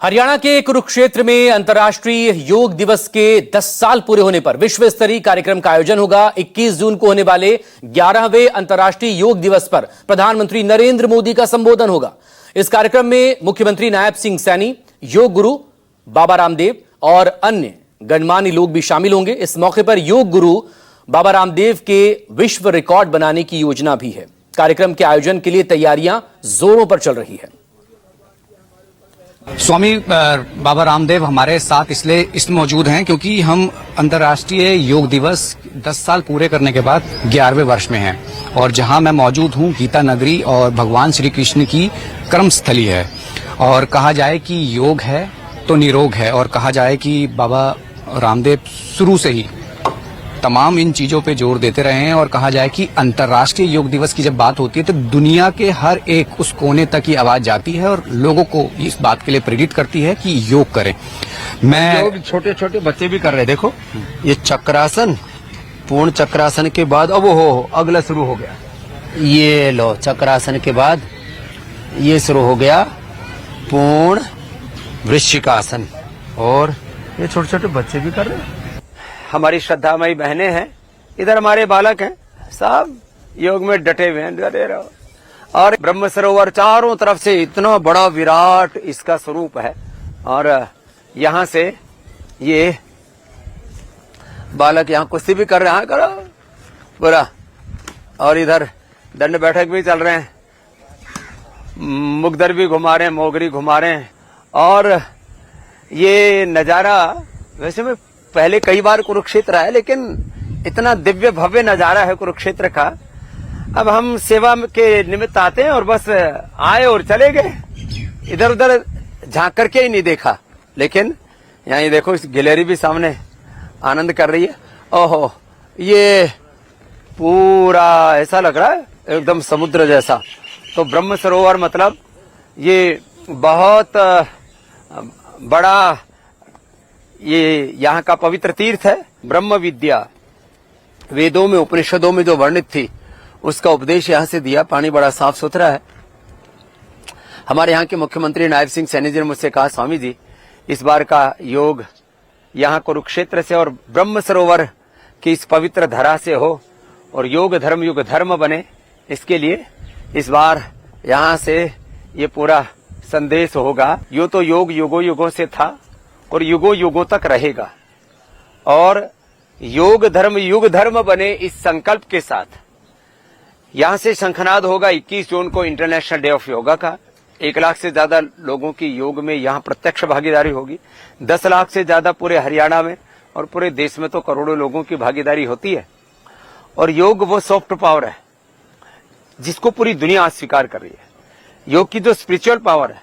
हरियाणा के कुरुक्षेत्र में अंतर्राष्ट्रीय योग दिवस के 10 साल पूरे होने पर विश्व स्तरीय कार्यक्रम का आयोजन होगा। 21 जून को होने वाले 11वें अंतर्राष्ट्रीय योग दिवस पर प्रधानमंत्री नरेंद्र मोदी का संबोधन होगा। इस कार्यक्रम में मुख्यमंत्री नायब सिंह सैनी, योग गुरु बाबा रामदेव और अन्य गणमान्य लोग भी शामिल होंगे। इस मौके पर योग गुरु बाबा रामदेव के विश्व रिकॉर्ड बनाने की योजना भी है। कार्यक्रम के आयोजन के लिए तैयारियां जोरों पर चल रही है। स्वामी बाबा रामदेव हमारे साथ इसलिए मौजूद हैं क्योंकि हम अंतर्राष्ट्रीय योग दिवस 10 साल पूरे करने के बाद 11वें वर्ष में हैं और जहां मैं मौजूद हूं गीता नगरी और भगवान श्री कृष्ण की कर्मस्थली है। और कहा जाए कि योग है तो निरोग है, और कहा जाए कि बाबा रामदेव शुरू से ही तमाम इन चीजों पे जोर देते रहे हैं। और कहा जाए कि अंतर्राष्ट्रीय योग दिवस की जब बात होती है तो दुनिया के हर एक उस कोने तक की आवाज जाती है और लोगों को इस बात के लिए प्रेरित करती है कि योग करें। योग छोटे छोटे बच्चे भी कर रहे हैं। देखो ये चक्रासन, पूर्ण चक्रासन के बाद अब अगला शुरू हो गया। ये लो चक्रासन के बाद ये शुरू हो गया पूर्ण वृश्चिकासन, और ये छोटे छोटे बच्चे भी कर रहे हैं। हमारी श्रद्धामयी बहनें हैं, इधर हमारे बालक हैं, सब योग में डटे हुए हैं, डटे रहो। और ब्रह्म सरोवर चारों तरफ से इतना बड़ा विराट इसका स्वरूप है, और यहाँ से ये बालक यहाँ कुश्ती भी कर रहे हैं, करो बुरा। और इधर दंड बैठक भी चल रहे हैं, मुगदर भी घुमा रहे हैं, मोगरी घुमा रहे हैं। और ये नजारा वैसे में पहले कई बार कुरुक्षेत्र आया, लेकिन इतना दिव्य भव्य नजारा है कुरुक्षेत्र का। अब हम सेवा के निमित्त आते हैं और बस आए और चले गए, इधर उधर झांक करके ही नहीं देखा। लेकिन यहाँ ये देखो, इस गैलरी भी सामने आनंद कर रही है। ओहो, ये पूरा ऐसा लग रहा है एकदम समुद्र जैसा। तो ब्रह्म सरोवर मतलब ये बहुत बड़ा ये यहाँ का पवित्र तीर्थ है। ब्रह्म विद्या वेदों में उपनिषदों में जो वर्णित थी उसका उपदेश यहाँ से दिया। पानी बड़ा साफ सुथरा है। हमारे यहाँ के मुख्यमंत्री नायब सिंह सैनी जी ने मुझसे कहा, स्वामी जी इस बार का योग यहाँ कुरुक्षेत्र से और ब्रह्म सरोवर की इस पवित्र धरा से हो और योग धर्म युग धर्म बने, इसके लिए इस बार यहाँ से ये पूरा संदेश होगा। यो तो योग युगों युगों से था और युगों युगों तक रहेगा, और योग धर्म युग धर्म बने इस संकल्प के साथ यहां से शंखनाद होगा 21 जून को इंटरनेशनल डे ऑफ योगा का। 1 लाख से ज्यादा लोगों की योग में यहां प्रत्यक्ष भागीदारी होगी। 10 लाख से ज्यादा पूरे हरियाणा में और पूरे देश में तो करोड़ों लोगों की भागीदारी होती है। और योग वो सॉफ्ट पावर है जिसको पूरी दुनिया आज स्वीकार कर रही है। योग की जो स्पिरिचुअल पावर है,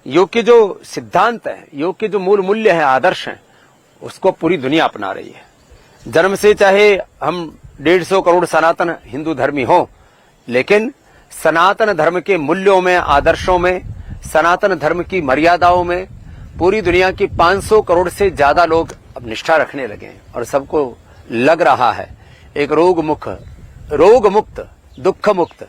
योग के जो सिद्धांत है, योग के जो मूल मूल्य हैं, आदर्श हैं, उसको पूरी दुनिया अपना रही है। जन्म से चाहे हम 150 करोड़ सनातन हिंदू धर्मी हो, लेकिन सनातन धर्म के मूल्यों में, आदर्शों में, सनातन धर्म की मर्यादाओं में पूरी दुनिया की 500 करोड़ से ज्यादा लोग अब निष्ठा रखने लगे हैं। और सबको लग रहा है एक रोग मुक्त, दुख मुक्त,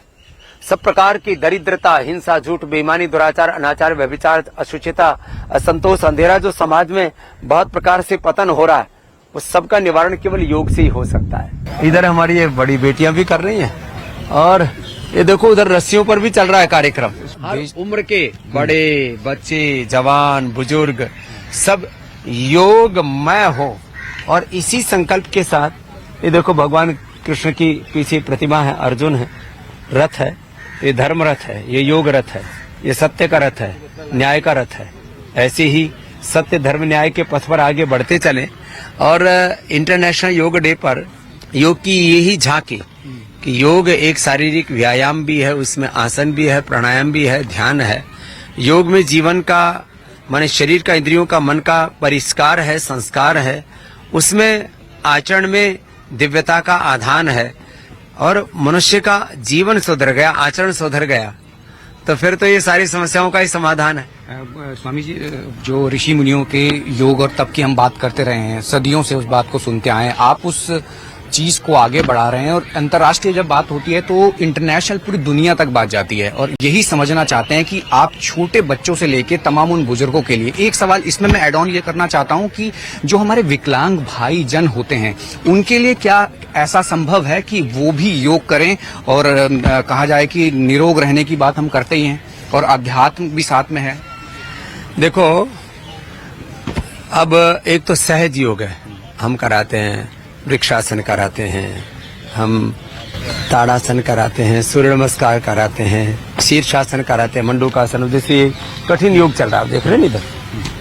सब प्रकार की दरिद्रता, हिंसा, झूठ, बेईमानी, दुराचार, अनाचार, व्यभिचार, अशुचिता, असंतोष, अंधेरा जो समाज में बहुत प्रकार से पतन हो रहा है, उस सब का निवारण केवल योग से ही हो सकता है। इधर हमारी ये बड़ी बेटियां भी कर रही हैं, और ये देखो उधर रस्सियों पर भी चल रहा है कार्यक्रम। हर उम्र के बड़े, बच्चे, जवान, बुजुर्ग सब योगमय हो, और इसी संकल्प के साथ ये देखो भगवान कृष्ण की पीछे प्रतिमा है, अर्जुन है, रथ है, ये धर्म रथ है, ये योग रथ है, ये सत्य का रथ है, न्याय का रथ है। ऐसे ही सत्य धर्म न्याय के पथ पर आगे बढ़ते चले। और इंटरनेशनल योग डे पर योग की यही झांकी कि योग एक शारीरिक व्यायाम भी है, उसमें आसन भी है, प्राणायाम भी है, ध्यान है। योग में जीवन का, माने शरीर का, इंद्रियों का, मन का परिष्कार है, संस्कार है, उसमें आचरण में दिव्यता का आधान है। और मनुष्य का जीवन सुधर गया, आचरण सुधर गया, तो फिर तो ये सारी समस्याओं का ही समाधान है। स्वामी जी, जो ऋषि मुनियों के योग और तप की हम बात करते रहे हैं, सदियों से उस बात को सुनते आए हैं, आप उस चीज को आगे बढ़ा रहे हैं। और अंतर्राष्ट्रीय जब बात होती है तो इंटरनेशनल पूरी दुनिया तक बात जाती है। और यही समझना चाहते हैं कि आप छोटे बच्चों से लेके तमाम उन बुजुर्गों के लिए एक सवाल इसमें मैं ऐड ऑन ये करना चाहता हूं कि जो हमारे विकलांग भाई जन होते हैं उनके लिए क्या ऐसा संभव है कि वो भी योग करें? और कहा जाए कि निरोग रहने की बात हम करते ही हैं और अध्यात्म भी साथ में है। देखो, अब एक तो सहज योग है, हम कराते हैं, वृक्षासन कराते हैं, हम ताड़ासन कराते हैं, सूर्य नमस्कार कराते हैं, शीर्षासन कराते हैं, मंडूकासन। जैसे कठिन योग चल रहा है, आप देख रहे हैं इधर,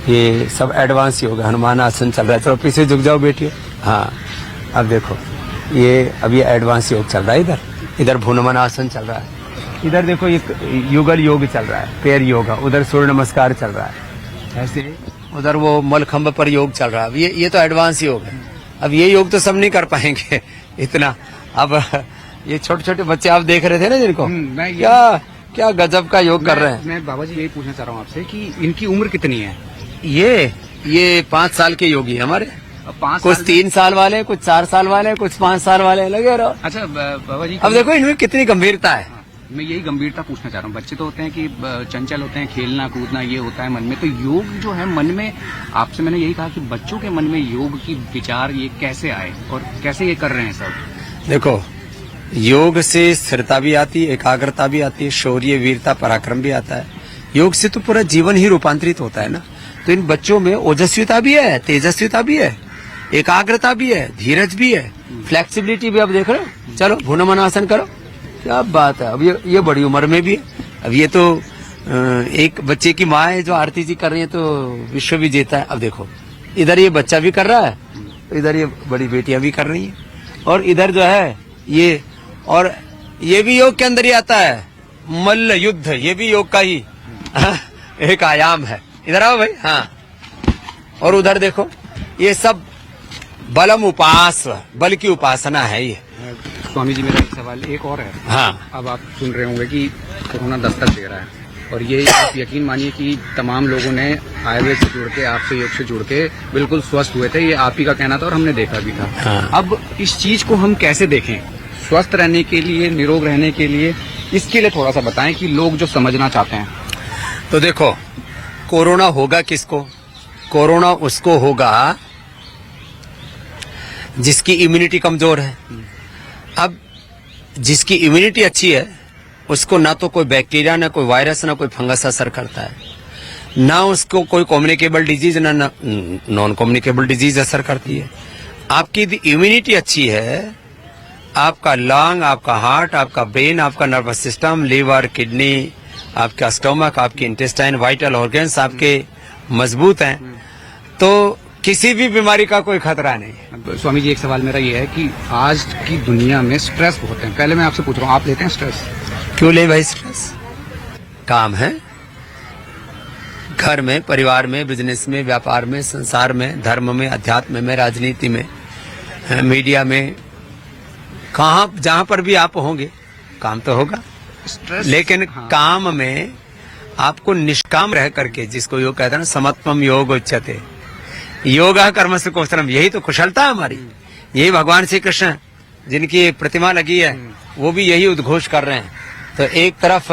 ये सब एडवांस योग है। हनुमान आसन चल रहा है, चलो पीछे झुक जाओ बेटियों। हाँ, अब देखो ये अभी एडवांस योग चल रहा है। इधर भुनमन आसन चल रहा है। इधर देखो ये युगल योग चल रहा है, पैर योग। उधर सूर्य नमस्कार चल रहा है ऐसे। उधर वो मलखंभ पर योग चल रहा है। अब ये तो एडवांस योग है। अब ये योग तो सब नहीं कर पाएंगे इतना। अब ये छोटे छोटे बच्चे आप देख रहे थे ना जिनको, क्या गजब का योग कर रहे हैं। मैं बाबा जी यही पूछना चाह रहा हूँ आपसे कि इनकी उम्र कितनी है? ये 5 साल के योगी हमारे। 5 कुछ 3 साल वाले, कुछ 4 साल वाले, कुछ 5 साल वाले, लगे रहो। अच्छा बाबा जी, अब देखो इनमें कितनी गंभीरता है। मैं यही गंभीरता पूछना चाह रहा हूँ। बच्चे तो होते हैं कि चंचल होते हैं, खेलना कूदना ये होता है मन में, तो योग जो है मन में, आपसे मैंने यही कहा कि बच्चों के मन में योग की विचार ये कैसे आए और कैसे ये कर रहे हैं सब? देखो, योग से स्थिरता भी आती है, एकाग्रता भी आती है, शौर्य, वीरता, पराक्रम भी आता है। योग से तो पूरा जीवन ही रूपांतरित होता है ना। तो इन बच्चों में ओजस्विता भी है, तेजस्विता भी है, एकाग्रता भी है, धीरज भी है, फ्लेक्सिबिलिटी भी। अब देख रहे हो, चलो भुनमन आसन करो, क्या बात है। अब ये बड़ी उम्र में भी है। अब ये तो एक बच्चे की माँ है जो आरती जी कर रही है, तो विश्व भी जीता है। अब देखो इधर ये बच्चा भी कर रहा है, इधर ये बड़ी बेटियां भी कर रही हैं, और इधर जो है ये, और ये भी योग के अंदर ही आता है, मल्ल युद्ध, ये भी योग का ही एक आयाम है। इधर आओ भाई। हाँ, और उधर देखो ये सब बलम उपास, बल की उपासना है ये। स्वामी जी, मेरा एक सवाल एक और है। हाँ, अब आप सुन रहे होंगे कि कोरोना दस्तक दे रहा है, और ये आप यकीन मानिए कि तमाम लोगों ने आयुर्वेद से जुड़ के, आपसे योग से जुड़ के बिल्कुल स्वस्थ हुए थे। ये आप ही का कहना था और हमने देखा भी था। हाँ। अब इस चीज को हम कैसे देखें स्वस्थ रहने के लिए, निरोग रहने के लिए? इसके लिए थोड़ा सा बताएं कि लोग जो समझना चाहते हैं। तो देखो, कोरोना होगा किसको? कोरोना उसको होगा जिसकी इम्यूनिटी कमजोर है। अब जिसकी इम्यूनिटी अच्छी है उसको ना तो कोई बैक्टीरिया, ना कोई वायरस, ना कोई फंगस असर करता है, ना उसको कोई कम्युनिकेबल डिजीज, ना नॉन कम्युनिकेबल डिजीज असर करती है। आपकी यदि इम्यूनिटी अच्छी है, आपका लंग, आपका हार्ट, आपका ब्रेन, आपका नर्वस सिस्टम, लीवर, किडनी, आपका स्टोमक, आपके इंटेस्टाइन, वाइटल ऑर्गन्स आपके मजबूत हैं, तो किसी भी बीमारी का कोई खतरा नहीं है। स्वामी जी, एक सवाल मेरा ये है कि आज की दुनिया में स्ट्रेस बहुत है। पहले मैं आपसे पूछ रहा हूँ, आप लेते हैं स्ट्रेस? क्यों ले भाई स्ट्रेस? काम है, घर में, परिवार में, बिजनेस में, व्यापार में, संसार में, धर्म में, अध्यात्म में, राजनीति में, मीडिया में, कहाँ जहां पर भी आप होंगे काम तो होगा। स्ट्रेस, लेकिन हाँ। काम में आपको निष्काम रह करके, जिसको योग कहते हैं ना, समत्वम योग उच्यते, योगा कर्मसु कौशलम, यही तो कुशलता है हमारी। यही भगवान श्री कृष्ण जिनकी प्रतिमा लगी है वो भी यही उद्घोष कर रहे हैं। तो एक तरफ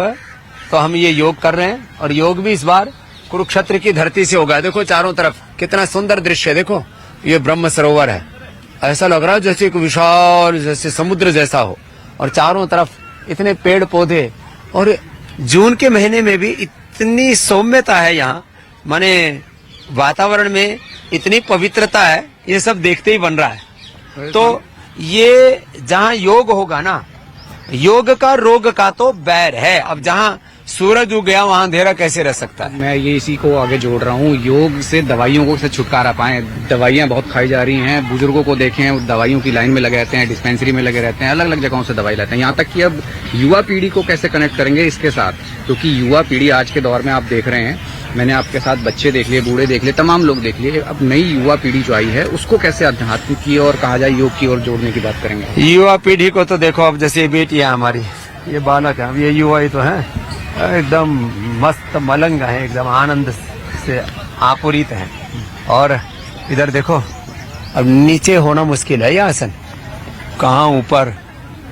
तो हम ये योग कर रहे हैं, और योग भी इस बार कुरुक्षेत्र की धरती से होगा। देखो चारों तरफ कितना सुंदर दृश्य है। देखो ये ब्रह्म सरोवर है, ऐसा लग रहा है जैसे एक विशाल, जैसे समुद्र जैसा हो, और चारों तरफ इतने पेड़ पौधे, और जून के महीने में भी इतनी सौम्यता है यहाँ, माने वातावरण में इतनी पवित्रता है, ये सब देखते ही बन रहा है। तो ये जहाँ योग होगा ना, योग का रोग का तो बैर है। अब जहाँ सूरज उग गया वहाँ अंधेरा कैसे रह सकता है? मैं ये इसी को आगे जोड़ रहा हूँ, योग से दवाइयों को से छुटकारा पाएं। दवाइयाँ बहुत खाई जा रही हैं, बुजुर्गों को देखें वो दवाइयों की लाइन में लगे रहते हैं, डिस्पेंसरी में लगे रहते हैं, अलग अलग जगहों से दवाई लाते हैं। यहाँ तक कि अब युवा पीढ़ी को कैसे कनेक्ट करेंगे इसके साथ, क्योंकि युवा पीढ़ी आज के दौर में आप देख रहे हैं, मैंने आपके साथ बच्चे देख लिए, बूढ़े देख लिए, तमाम लोग देख लिए। अब नई युवा पीढ़ी जो आई है उसको कैसे अध्यात्म की और कहा जाए योग की ओर जोड़ने की बात करेंगे? युवा पीढ़ी को तो देखो, अब जैसे बेटी है हमारी, ये बालक है, अब ये युवा ही तो है, एकदम मस्त मलंग है, एकदम आनंद से आपूरित है। और इधर देखो, अब नीचे होना मुश्किल है ये आसन, कहाँ ऊपर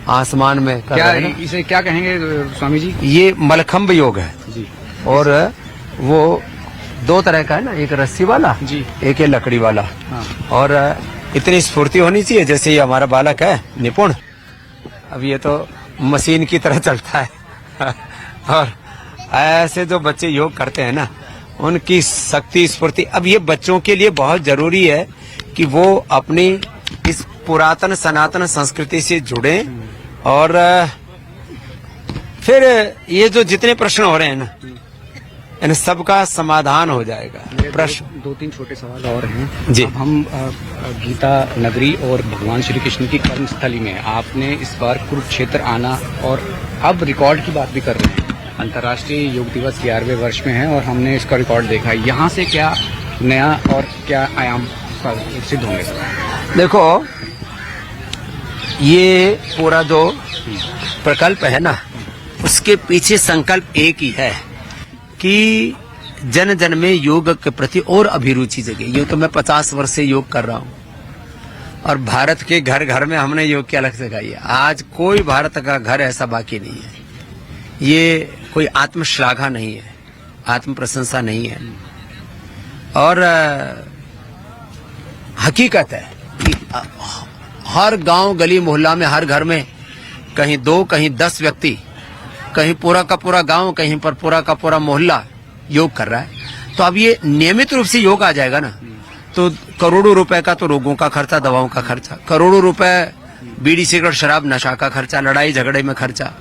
आसमान में कर क्या रहे हैं ना। इसे क्या कहेंगे स्वामी जी? ये मलखम्ब योग है जी और वो दो तरह का है ना, एक रस्सी वाला जी। एक है लकड़ी वाला। हाँ। और इतनी स्फूर्ति होनी चाहिए जैसे ये हमारा बालक है निपुण, अब ये तो मशीन की तरह चलता है और ऐसे जो बच्चे योग करते हैं ना, उनकी शक्ति स्फूर्ति, अब ये बच्चों के लिए बहुत जरूरी है कि वो अपनी इस पुरातन सनातन संस्कृति से जुड़े और फिर ये जो जितने प्रश्न हो रहे हैं ना, इन सबका समाधान हो जाएगा। प्रश्न दो तीन छोटे सवाल और हैं जी। अब हम गीता नगरी और भगवान श्री कृष्ण की कर्मस्थली में आपने इस बार कुरुक्षेत्र आना और अब रिकॉर्ड की बात भी कर रहे हैं। अंतर्राष्ट्रीय योग दिवस 11वें वर्ष में है और हमने इसका रिकॉर्ड देखा है। यहाँ से क्या नया और क्या आयाम सिद्ध होंगे? देखो, ये पूरा जो प्रकल्प है ना, उसके पीछे संकल्प एक ही है कि जन जन में योग के प्रति और अभिरुचि जगे। ये तो मैं 50 वर्ष से योग कर रहा हूँ और भारत के घर घर में हमने योग की अलग जगाई है। आज कोई भारत का घर ऐसा बाकी नहीं है। ये कोई आत्मश्लाघा नहीं है, आत्म प्रशंसा नहीं है और हकीकत है कि हर गांव गली मोहल्ला में, हर घर में कहीं 2 कहीं 10 व्यक्ति, कहीं पूरा का पूरा गांव, कहीं पर पूरा का पूरा मोहल्ला योग कर रहा है। तो अब ये नियमित रूप से योग आ जाएगा ना, तो करोड़ों रुपए का तो रोगों का खर्चा, दवाओं का खर्चा, करोड़ों रुपए बीड़ी सिगरेट शराब नशा का खर्चा, लड़ाई झगड़े में खर्चा।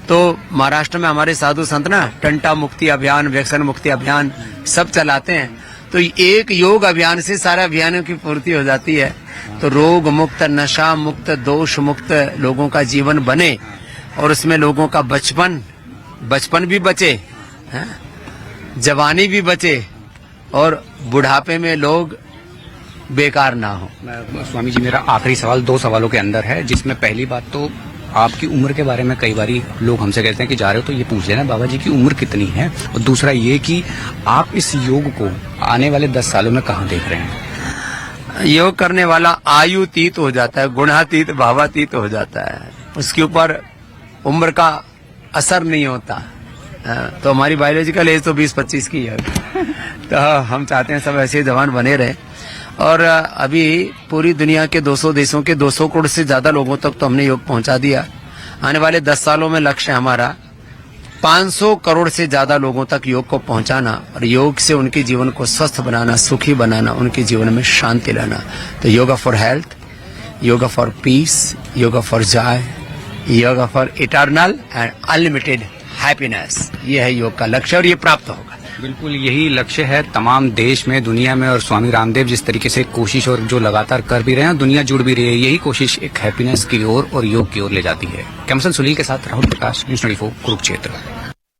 तो महाराष्ट्र में हमारे साधु संत ना टंटा मुक्ति अभियान, व्यसन मुक्ति अभियान सब चलाते हैं। तो एक योग अभियान से सारे अभियानों की पूर्ति हो जाती है। तो रोग मुक्त, नशा मुक्त, दोष मुक्त लोगों का जीवन बने और उसमें लोगों का बचपन भी बचे, है? जवानी भी बचे और बुढ़ापे में लोग बेकार ना हो। स्वामी जी, मेरा आखिरी सवाल 2 सवालों के अंदर है, जिसमें पहली बात तो आपकी उम्र के बारे में कई बारी लोग हमसे कहते हैं कि जा रहे हो तो ये पूछ लेना बाबा जी की उम्र कितनी है, और दूसरा ये कि आप इस योग को आने वाले 10 सालों में कहाँ देख रहे हैं? योग करने वाला आयुतीत हो जाता है, गुणातीत भावातीत हो जाता है, उसके ऊपर उम्र का असर नहीं होता। तो हमारी बायोलॉजिकल एज तो 20-25 की है तो हम चाहते हैं सब ऐसे जवान बने रहे। और अभी पूरी दुनिया के 200 देशों के 200 करोड़ से ज्यादा लोगों तक तो हमने योग पहुंचा दिया। आने वाले 10 सालों में लक्ष्य है हमारा 500 करोड़ से ज्यादा लोगों तक योग को पहुंचाना और योग से उनके जीवन को स्वस्थ बनाना, सुखी बनाना, उनके जीवन में शांति लाना। तो yoga for health, yoga for piece, yoga for Joy, yoga for eternal and unlimited happiness, ये है योग का लक्ष्य और ये प्राप्त होगा। बिल्कुल यही लक्ष्य है तमाम देश में, दुनिया में, और स्वामी रामदेव जिस तरीके से कोशिश और जो लगातार कर भी रहे हैं, दुनिया जुड़ भी रही है, यही कोशिश एक हैप्पीनेस की ओर और योग की ओर ले जाती है। कैमसन सुनील के साथ राहुल प्रकाश, न्यूज़ 24 कुरुक्षेत्र।